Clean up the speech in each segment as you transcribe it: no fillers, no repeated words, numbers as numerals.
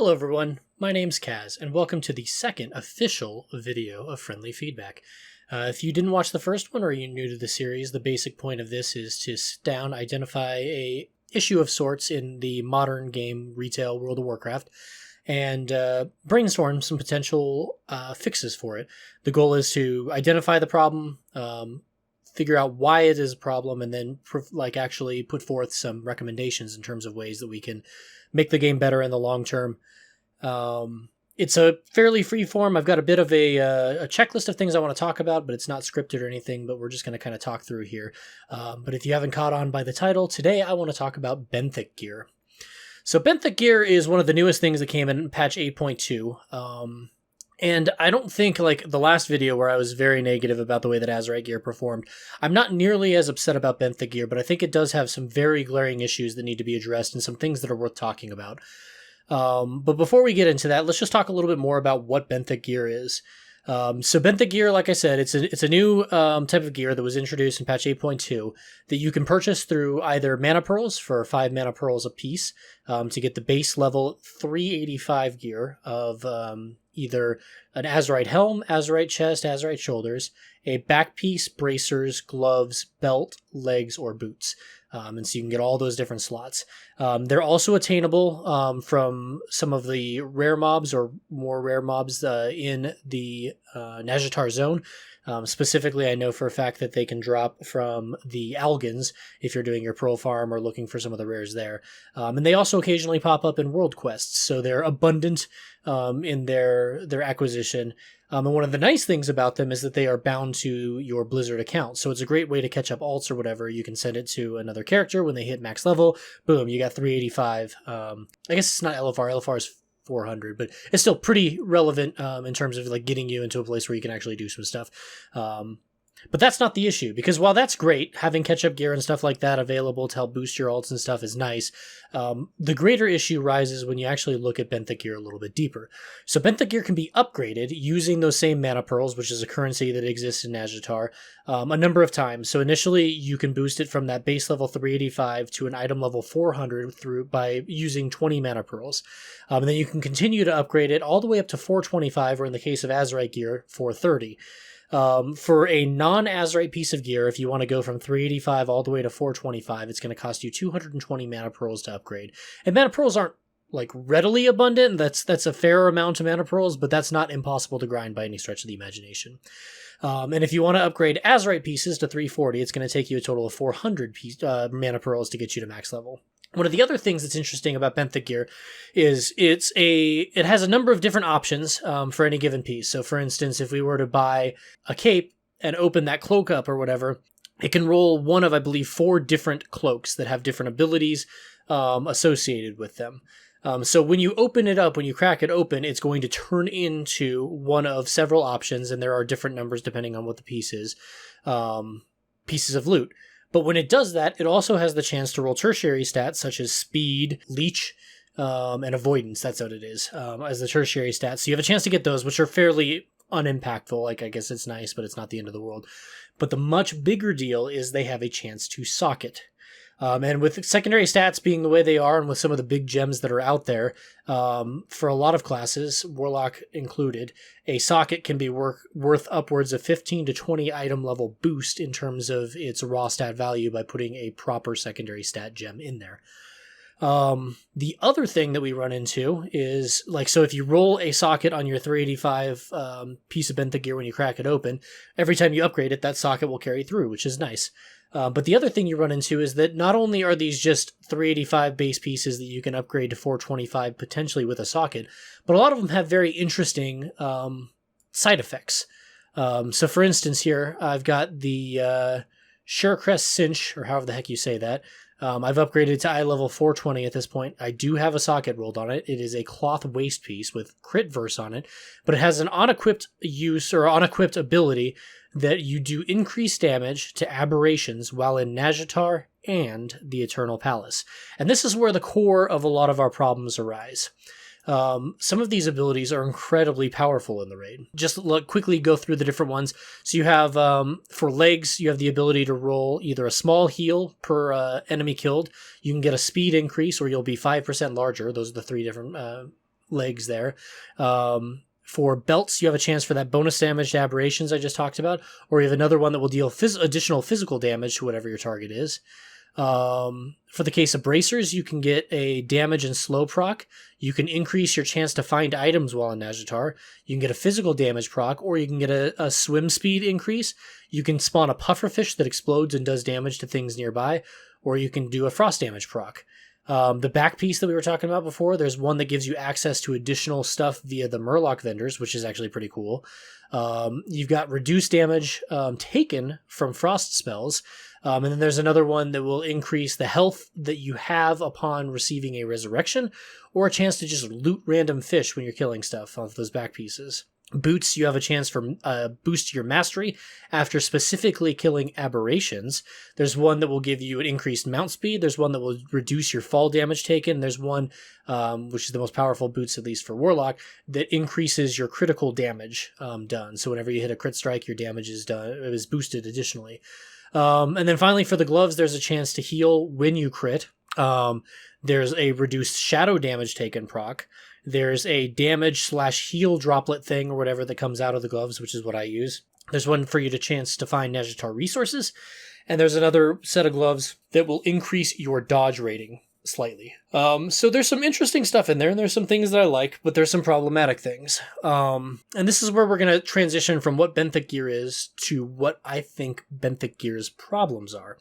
Hello everyone, my name's Kaz, and welcome to the second official video of Friendly Feedback. If you didn't watch the first one or you're new to the series, the basic point of this is to sit down, identify a issue of sorts in the modern game retail World of Warcraft, and brainstorm some potential fixes for it. The goal is to identify the problem, figure out why it is a problem, and then actually put forth some recommendations in terms of ways that we can make the game better in the long term. It's a fairly free form. I've got a bit of a checklist of things I want to talk about, but it's not scripted or anything, but we're just going to kind of talk through here. But if you haven't caught on by the title, today I want to talk about Benthic Gear. So Benthic Gear is one of the newest things that came in patch 8.2. And I don't think, like the last video where I was very negative about the way that Azerite Gear performed, I'm not nearly as upset about Benthic Gear, but I think it does have some very glaring issues that need to be addressed and some things that are worth talking about. But before we get into that, let's just talk a little bit more about what Benthic Gear is. So Benthic Gear, like I said, it's a new type of gear that was introduced in patch 8.2 that you can purchase through either mana pearls for 5 mana pearls a piece to get the base level 385 gear of either an Azerite helm, Azerite chest, Azerite shoulders, a back piece, bracers, gloves, belt, legs, or boots. And so you can get all those different slots. They're also attainable from some of the rare mobs or more rare mobs in the Nazjatar zone. Specifically, I know for a fact that they can drop from the Algans if you're doing your Pearl Farm or looking for some of the rares there. And they also occasionally pop up in world quests, so they're abundant in their acquisition. And one of the nice things about them is that they are bound to your Blizzard account. So it's a great way to catch up alts or whatever. You can send it to another character when they hit max level. Boom, you got 385. I guess it's not LFR. LFR is 400, but it's still pretty relevant in terms of like getting you into a place where you can actually do some stuff. But that's not the issue, because while that's great, having catch-up gear and stuff like that available to help boost your alts and stuff is nice, the greater issue rises when you actually look at Benthic Gear a little bit deeper. So Benthic Gear can be upgraded using those same mana pearls, which is a currency that exists in Nazjatar, a number of times. So initially, you can boost it from that base level 385 to an item level 400 by using 20 mana pearls. And then you can continue to upgrade it all the way up to 425, or in the case of Azerite Gear, 430. For a non-Azerite piece of gear, if you want to go from 385 all the way to 425, it's going to cost you 220 mana pearls to upgrade. And mana pearls aren't like readily abundant. That's a fair amount of mana pearls, but that's not impossible to grind by any stretch of the imagination. And if you want to upgrade Azerite pieces to 340, it's going to take you a total of 400 mana pearls to get you to max level. One of the other things that's interesting about Benthic Gear is it has a number of different options for any given piece. So for instance, if we were to buy a cape and open that cloak up or whatever, it can roll one of, I believe, 4 different cloaks that have different abilities associated with them. So when you open it up, when you crack it open, it's going to turn into one of several options, and there are different numbers depending on what the piece is, pieces of loot. But when it does that, it also has the chance to roll tertiary stats such as speed, leech, and avoidance. That's what it is, as the tertiary stats. So you have a chance to get those, which are fairly unimpactful. Like, I guess it's nice, but it's not the end of the world. But the much bigger deal is they have a chance to socket. And with secondary stats being the way they are, and with some of the big gems that are out there, for a lot of classes, Warlock included, a socket can be worth upwards of 15 to 20 item level boost in terms of its raw stat value by putting a proper secondary stat gem in there. The other thing that we run into is, so if you roll a socket on your 385 piece of Benthic Gear when you crack it open, every time you upgrade it, that socket will carry through, which is nice. But the other thing you run into is that not only are these just 385 base pieces that you can upgrade to 425 potentially with a socket, but a lot of them have very interesting side effects. So for instance here, I've got the Surecrest Cinch, or however the heck you say that. I've upgraded to eye level 420 at this point. I do have a socket rolled on it. It is a cloth waist piece with crit verse on it, but it has an unequipped use or unequipped ability that you do increased damage to aberrations while in Nazjatar and the Eternal Palace. And this is where the core of a lot of our problems arise. Some of these abilities are incredibly powerful in the raid. Just quickly go through the different ones. So you have, for legs, you have the ability to roll either a small heal per enemy killed. You can get a speed increase, or you'll be 5% larger. Those are the 3 different legs there. For belts, you have a chance for that bonus damage to aberrations I just talked about, or you have another one that will deal additional physical damage to whatever your target is. For the case of bracers, you can get a damage and slow proc. You can increase your chance to find items while in Nazjatar. You can get a physical damage proc, or you can get a swim speed increase. You can spawn a pufferfish that explodes and does damage to things nearby, or you can do a frost damage proc. The back piece that we were talking about before, there's one that gives you access to additional stuff via the Murloc vendors, which is actually pretty cool. You've got reduced damage taken from frost spells. And then there's another one that will increase the health that you have upon receiving a resurrection, or a chance to just loot random fish when you're killing stuff off those back pieces. Boots, you have a chance for boost to your mastery after specifically killing aberrations. There's one that will give you an increased mount speed. There's one that will reduce your fall damage taken. There's one, which is the most powerful boots, at least for Warlock, that increases your critical damage done. So whenever you hit a crit strike, your damage is done. It is boosted additionally. And then finally for the gloves, there's a chance to heal when you crit. There's a reduced shadow damage taken proc. There's a damage/heal droplet thing or whatever that comes out of the gloves, which is what I use. There's one for you to chance to find Nazjatar resources. And there's another set of gloves that will increase your dodge rating slightly. So there's some interesting stuff in there, and there's some things that I like, but there's some problematic things. And this is where we're going to transition from what Benthic Gear is to what I think Benthic Gear's problems are.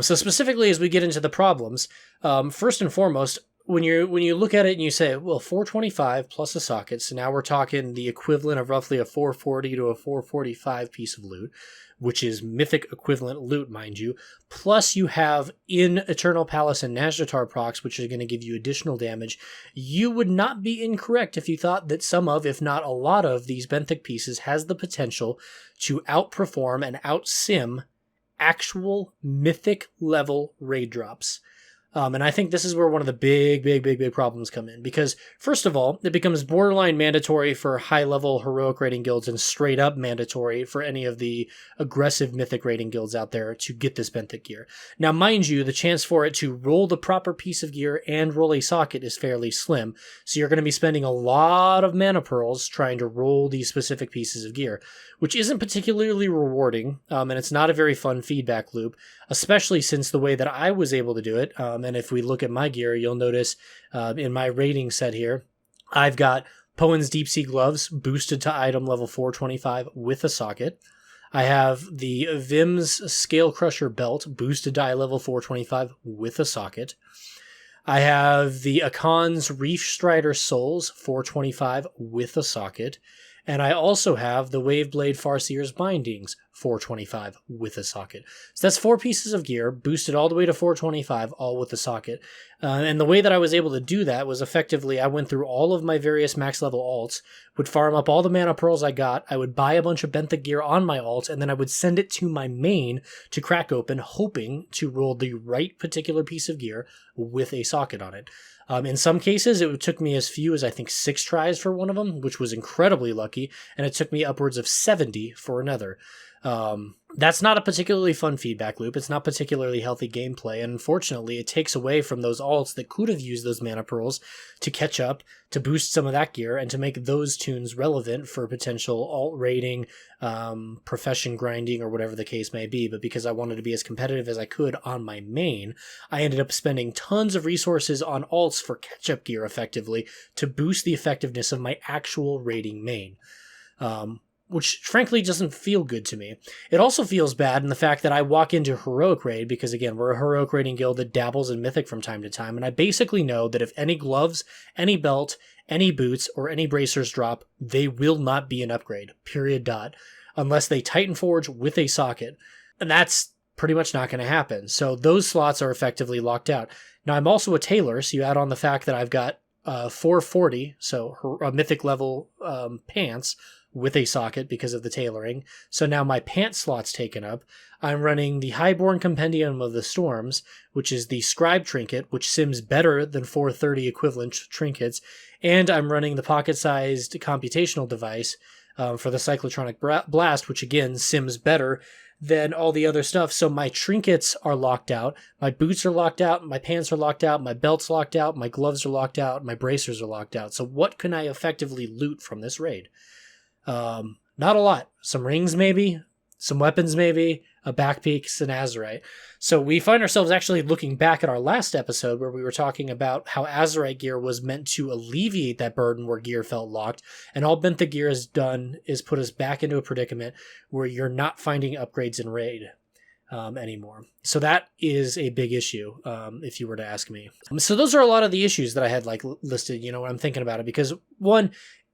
So specifically, as we get into the problems, first and foremost, when you look at it and you say, well, 425 plus a socket, so now we're talking the equivalent of roughly a 440 to a 445 piece of loot, which is mythic equivalent loot, mind you. Plus you have in Eternal Palace and Nazjatar procs, which are going to give you additional damage. You would not be incorrect if you thought that some of, if not a lot of, these Benthic pieces has the potential to outperform and outsim actual mythic level raid drops. And I think this is where one of the big problems come in. Because, first of all, it becomes borderline mandatory for high-level heroic raiding guilds and straight up mandatory for any of the aggressive mythic raiding guilds out there to get this Benthic gear. Now, mind you, the chance for it to roll the proper piece of gear and roll a socket is fairly slim. So you're going to be spending a lot of mana pearls trying to roll these specific pieces of gear, which isn't particularly rewarding, and it's not a very fun feedback loop, especially since the way that I was able to do it, and if we look at my gear, you'll notice in my rating set here, I've got Poen's Deep Sea Gloves boosted to item level 425 with a socket. I have the Vim's Scale Crusher Belt boosted to eye level 425 with a socket. I have the Akan's Reef Strider Souls 425 with a socket. And I also have the Waveblade Farseer's Bindings 425 with a socket. So that's 4 pieces of gear, boosted all the way to 425, all with a socket. And the way that I was able to do that was effectively I went through all of my various max level alts, would farm up all the mana pearls I got, I would buy a bunch of Benthic gear on my alt, and then I would send it to my main to crack open, hoping to roll the right particular piece of gear with a socket on it. In some cases, it took me as few as I think 6 tries for one of them, which was incredibly lucky, and it took me upwards of 70 for another. That's not a particularly fun feedback loop. It's not particularly healthy gameplay, and unfortunately, it takes away from those alts that could have used those mana pearls to catch up, to boost some of that gear, and to make those tunes relevant for potential alt raiding, profession grinding, or whatever the case may be. But because I wanted to be as competitive as I could on my main, I ended up spending tons of resources on alts for catch-up gear, effectively, to boost the effectiveness of my actual raiding main. Which frankly doesn't feel good to me. It also feels bad in the fact that I walk into Heroic Raid, because again, we're a Heroic Raiding guild that dabbles in Mythic from time to time, and I basically know that if any gloves, any belt, any boots, or any bracers drop, they will not be an upgrade, period dot, unless they Titan Forge with a socket. And that's pretty much not going to happen. So those slots are effectively locked out. Now I'm also a tailor, so you add on the fact that I've got 440, so Mythic level pants, with a socket because of the tailoring. So now my pants slot's taken up. I'm running the Highborn Compendium of the Storms, which is the Scribe Trinket, which sims better than 430 equivalent trinkets. And I'm running the pocket-sized computational device for the Cyclotronic Blast, which again sims better than all the other stuff. So my trinkets are locked out, my boots are locked out, my pants are locked out, my belt's locked out, my gloves are locked out, my bracers are locked out. So what can I effectively loot from this raid? Not a lot. Some rings maybe, some weapons maybe, a backpiece, an azurite. So we find ourselves actually looking back at our last episode where we were talking about how azurite gear was meant to alleviate that burden where gear felt locked, and all Benthic Gear has done is put us back into a predicament where you're not finding upgrades in raid anymore. So that is a big issue, if you were to ask me. So those are a lot of the issues that I had like listed, you know, when I'm thinking about it, because one,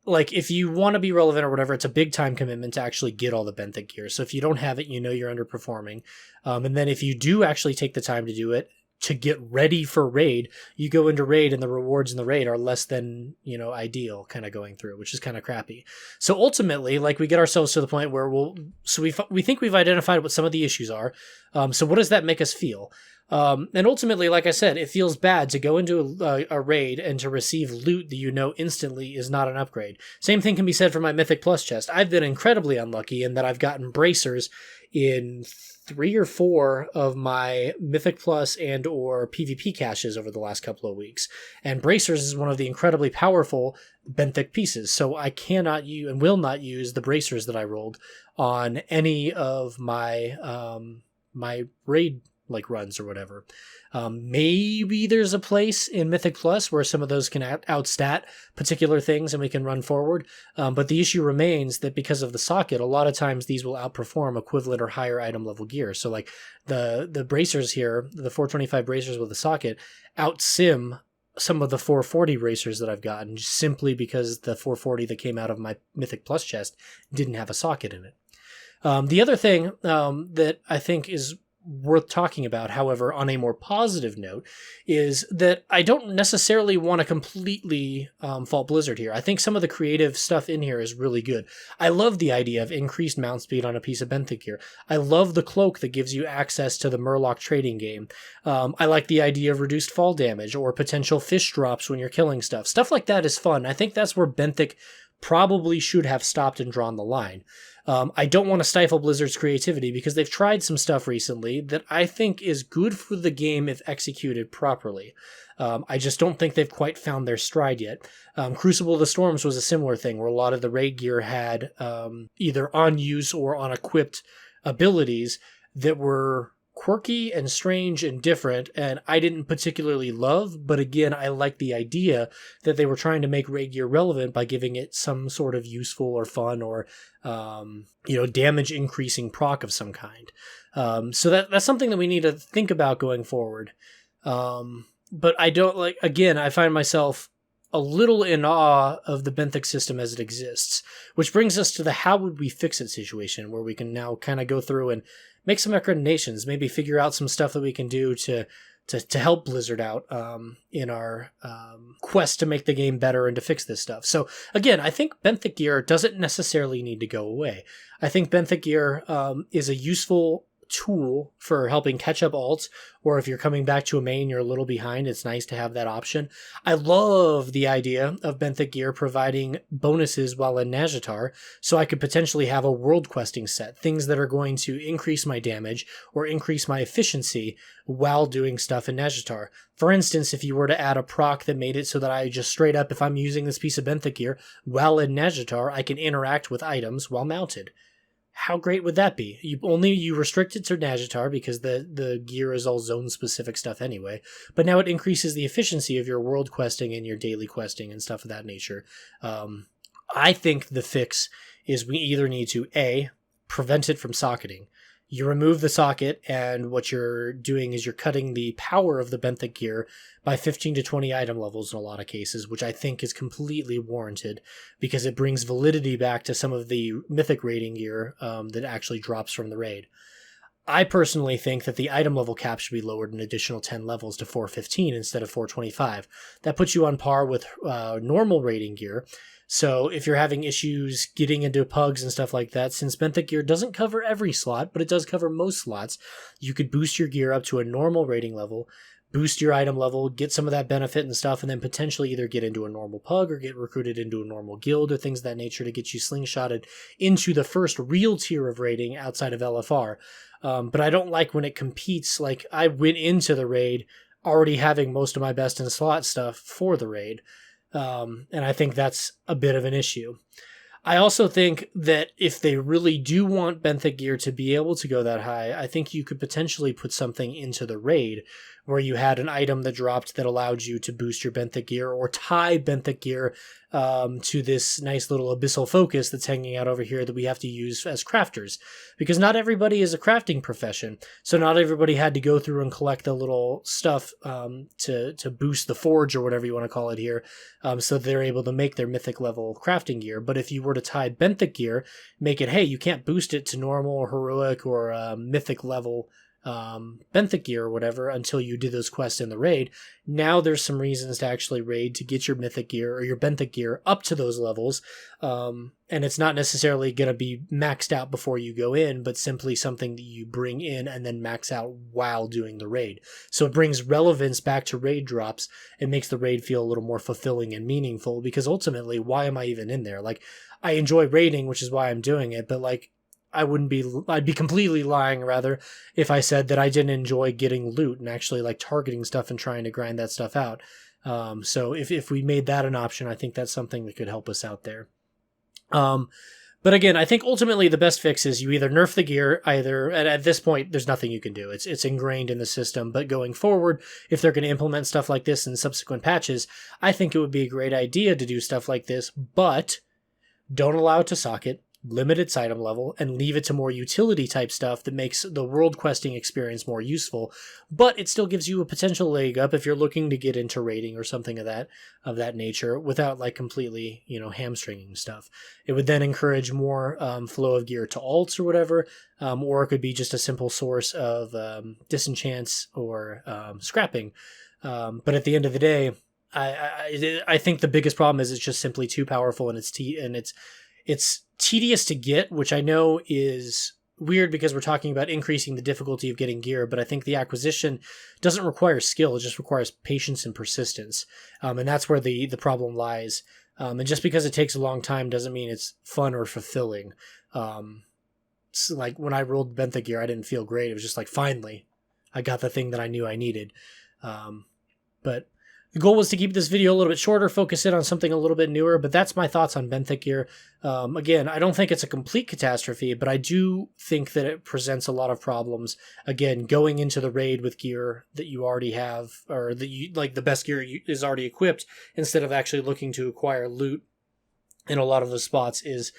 like, if you want to be relevant or whatever, it's a big time commitment to actually get all the Benthic gear. So if you don't have it, you know you're underperforming. And then if you do actually take the time to do it, to get ready for raid, you go into raid and the rewards in the raid are less than, you know, ideal kind of going through, which is kind of crappy. So ultimately, like, we get ourselves to the point where we think we've identified what some of the issues are. So what does that make us feel? And ultimately, like I said, it feels bad to go into a raid and to receive loot that you know instantly is not an upgrade. Same thing can be said for my Mythic Plus chest. I've been incredibly unlucky in that I've gotten bracers in 3 or 4 of my Mythic Plus and or PvP caches over the last couple of weeks. And bracers is one of the incredibly powerful Benthic pieces. So I cannot use and will not use the bracers that I rolled on any of my my raid like runs or whatever. Maybe there's a place in Mythic Plus where some of those can outstat particular things and we can run forward. But the issue remains that because of the socket, a lot of times these will outperform equivalent or higher item level gear. So like the bracers here, the 425 bracers with the socket, outsim some of the 440 bracers that I've gotten simply because the 440 that came out of my Mythic Plus chest didn't have a socket in it. The other thing that I think is worth talking about, however, on a more positive note, is that I don't necessarily want to completely fault Blizzard here. I think some of the creative stuff in here is really good. I love the idea of increased mount speed on a piece of Benthic gear. I love the cloak that gives you access to the Murloc trading game. I like the idea of reduced fall damage or potential fish drops when you're killing stuff. Stuff like that is fun. I think that's where Benthic probably should have stopped and drawn the line. I don't want to stifle Blizzard's creativity because they've tried some stuff recently that I think is good for the game if executed properly. I just don't think they've quite found their stride yet. Crucible of the Storms was a similar thing where a lot of the raid gear had either on use or on equipped abilities that were quirky and strange and different, and I didn't particularly love, but again, I like the idea that they were trying to make raid gear relevant by giving it some sort of useful or fun or damage increasing proc of some kind. So that's something that we need to think about going forward. But I don't I find myself a little in awe of the Benthic system as it exists, which brings us to the how would we fix it situation, where we can now kind of go through and make some recommendations, maybe figure out some stuff that we can do to help Blizzard out in our quest to make the game better and to fix this stuff. So again, I think Benthic Gear doesn't necessarily need to go away. I think Benthic Gear is a useful tool for helping catch up alts, or if you're coming back to a main you're a little behind, it's nice to have that option. I love the idea of Benthic Gear providing bonuses while in Nazjatar, so I could potentially have a world questing set, things that are going to increase my damage or increase my efficiency while doing stuff in Nazjatar. For instance, if you were to add a proc that made it so that I just straight up, if I'm using this piece of Benthic Gear while in Nazjatar, I can interact with items while mounted. How great would that be? You restrict it to Nazjatar because the gear is all zone-specific stuff anyway, but now it increases the efficiency of your world questing and your daily questing and stuff of that nature. I think the fix is we either need to, A, prevent it from socketing. You remove the socket, and what you're doing is you're cutting the power of the Benthic gear by 15 to 20 item levels in a lot of cases, which I think is completely warranted because it brings validity back to some of the mythic raiding gear that actually drops from the raid. I personally think that the item level cap should be lowered an additional 10 levels to 415 instead of 425. That puts you on par with normal raiding gear. So if you're having issues getting into pugs and stuff like that, since Benthic Gear doesn't cover every slot, but it does cover most slots, you could boost your gear up to a normal rating level, boost your item level, get some of that benefit and stuff, and then potentially either get into a normal pug or get recruited into a normal guild or things of that nature to get you slingshotted into the first real tier of raiding outside of LFR. But I don't like when it competes. Like, I went into the raid already having most of my best in slot stuff for the raid. And I think that's a bit of an issue. I also think that if they really do want Benthic Gear to be able to go that high, I think you could potentially put something into the raid where you had an item that dropped that allowed you to boost your Benthic Gear or tie Benthic Gear to this nice little abyssal focus that's hanging out over here that we have to use as crafters. Because not everybody is a crafting profession, so not everybody had to go through and collect the little stuff to boost the forge or whatever you want to call it here, so they're able to make their mythic level crafting gear. But if you were to tie Benthic Gear, make it, hey, you can't boost it to normal or heroic or mythic level Benthic Gear or whatever until you do those quests in the raid. Now there's some reasons to actually raid to get your mythic gear or your Benthic Gear up to those levels, and it's not necessarily going to be maxed out before you go in, but simply something that you bring in and then max out while doing the raid. So it brings relevance back to raid drops and makes the raid feel a little more fulfilling and meaningful, because ultimately, why am I even in there? Like, I enjoy raiding, which is why I'm doing it, but like, I'd be completely lying, rather, if I said that I didn't enjoy getting loot and actually like targeting stuff and trying to grind that stuff out. So if we made that an option, I think that's something that could help us out there. But again, I think ultimately the best fix is you either nerf the gear, at this point, there's nothing you can do. It's ingrained in the system, but going forward, if they're going to implement stuff like this in subsequent patches, I think it would be a great idea to do stuff like this, but don't allow it to socket. Limit its item level and leave it to more utility type stuff that makes the world questing experience more useful, but it still gives you a potential leg up if you're looking to get into raiding or something of that nature without like completely, hamstringing stuff. It would then encourage more flow of gear to alts or whatever, or it could be just a simple source of disenchants or scrapping. But at the end of the day, I think the biggest problem is it's just simply too powerful, and it's tedious to get, which I know is weird because we're talking about increasing the difficulty of getting gear, but I think the acquisition doesn't require skill, it just requires patience and persistence. And that's where the problem lies. And just because it takes a long time doesn't mean it's fun or fulfilling. So like when I rolled Benthic Gear, I didn't feel great. It was just like, finally, I got the thing that I knew I needed. But the goal was to keep this video a little bit shorter, focus in on something a little bit newer, but that's my thoughts on Benthic Gear. Again, I don't think it's a complete catastrophe, but I do think that it presents a lot of problems. Again, going into the raid with gear that you already have, or that you like the best gear is already equipped, instead of actually looking to acquire loot in a lot of the spots is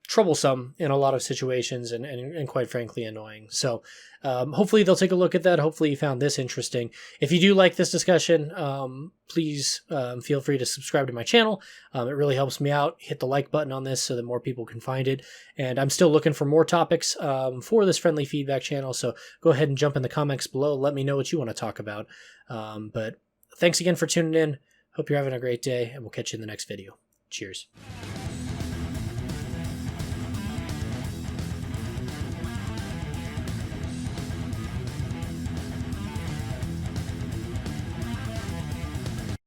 troublesome in a lot of situations and quite frankly annoying. So hopefully they'll take a look at that. Hopefully you found this interesting. If you do like this discussion, please feel free to subscribe to my channel. It really helps me out. Hit the like button on this so that more people can find it. And I'm still looking for more topics for this friendly feedback channel. So go ahead and jump in the comments below. Let me know what you want to talk about. But thanks again for tuning in. Hope you're having a great day, and we'll catch you in the next video. Cheers.